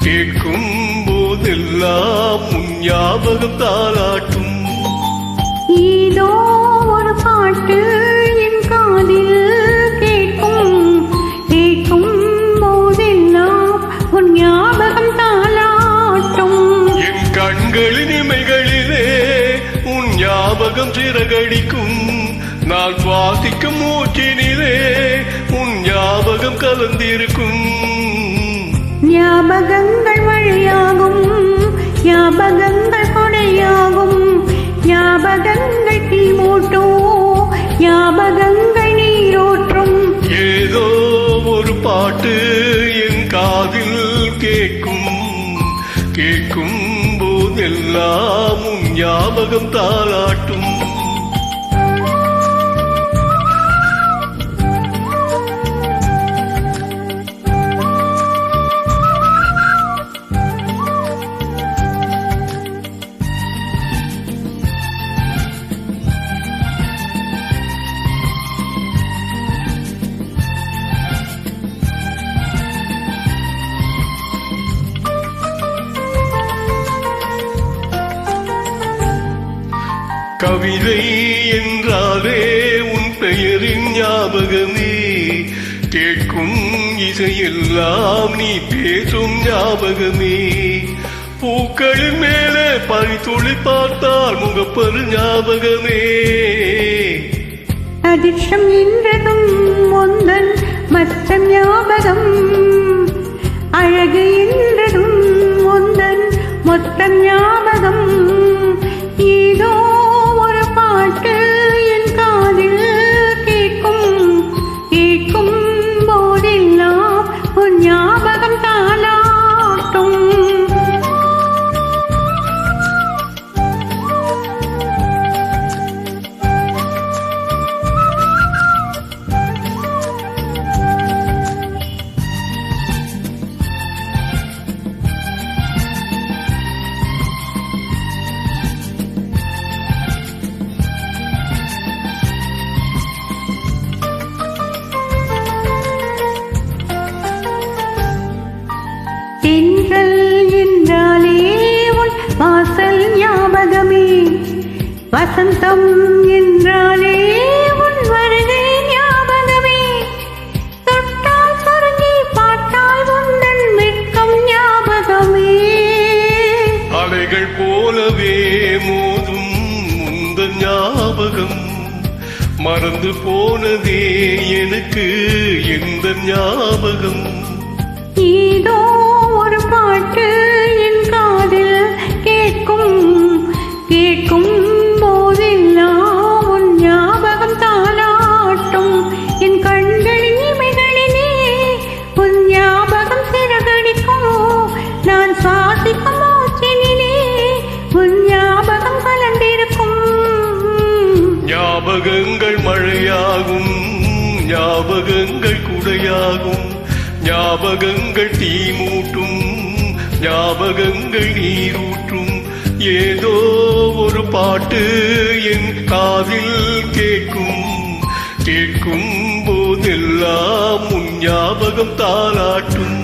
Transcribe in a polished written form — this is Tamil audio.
கேட்கும் போதெல்லாம் உன் ஞாபகம் தாலாட்டும். ஏதோ ஒரு பாட்டு என் காதில் கேட்கும், கேட்கும் போதெல்லாம் உன் ஞாபகம் தாலாட்டும். என் கண்களின் இமைகளிலே உன் ஞாபகம் சிறகடிக்கும். நான் சுவாசிக்கும் மூச்சினிலே உன் ஞாபகம் கலந்திருக்கும். ஞாபகங்கள் மழையாகும், ஞாபகங்கள் கொடையாகும், ஞாபகங்கள் தீமூட்டும், ஞாபகங்கள் நீரோற்றும். ஏதோ ஒரு பாட்டு என் காதில் கேட்கும், கேட்கும் போதெல்லாம் உன் ஞாபகம் தாலாட்டும். கவிதை என்றாலே உன் பெயரின் ஞாபகமே, கேட்கும் இசையெல்லாம் நீ பேசும் ஞாபகமே. பூக்களின் மேலே பனித்துளி பார்த்தால் முகப்பரு ஞாபகமே. அதிர்ஷ்டம் என்றதும் முந்தன் மற்ற ஞாபகம், அழகு என்றதும் முந்தன் மொத்த ஞாபகம். ஏதோ ஒரு பாட்டு என் காதில் கேட்கும், கேட்கும் போதெல்லாம் உன் ஞாபகம் தாலாட்டும். தென்றல் என்றாலே உன் வாசல் ஞாபகமே, வசந்தம் என்றாலே உன் வருகை ஞாபகமே. தொட்டால் சுருங்கி பார்த்தால் உந்தன் வெட்கம் ஞாபகமே. அலைகள் போலவே மோதும் உந்தன் ஞாபகம், மறந்து போனதே எனக்கு எந்த ஞாபகம். ஏதோ ஒரு பாட்டு என் காதில் கேட்கும், கேட்கும் போதெல்லாம் உன் ஞாபகம் தாலாட்டும். என் கண்களின் இமைகளிலே உன் ஞாபகம் சிறகடிக்கும். நான் சுவாசிக்கும் மூச்சினிலே உன் ஞாபகம் கலந்திருக்கும். ஞாபகங்கள் மழையாகும், ஞாபகங்கள் குடையாகும், ஞாபகங்கள் தீமூட்டும், ஞாபகங்கள் நீரூற்றும். ஏதோ ஒரு பாட்டு என் காதில் கேட்கும், கேட்கும் போதெல்லாம் உன் ஞாபகம் தாலாட்டும்.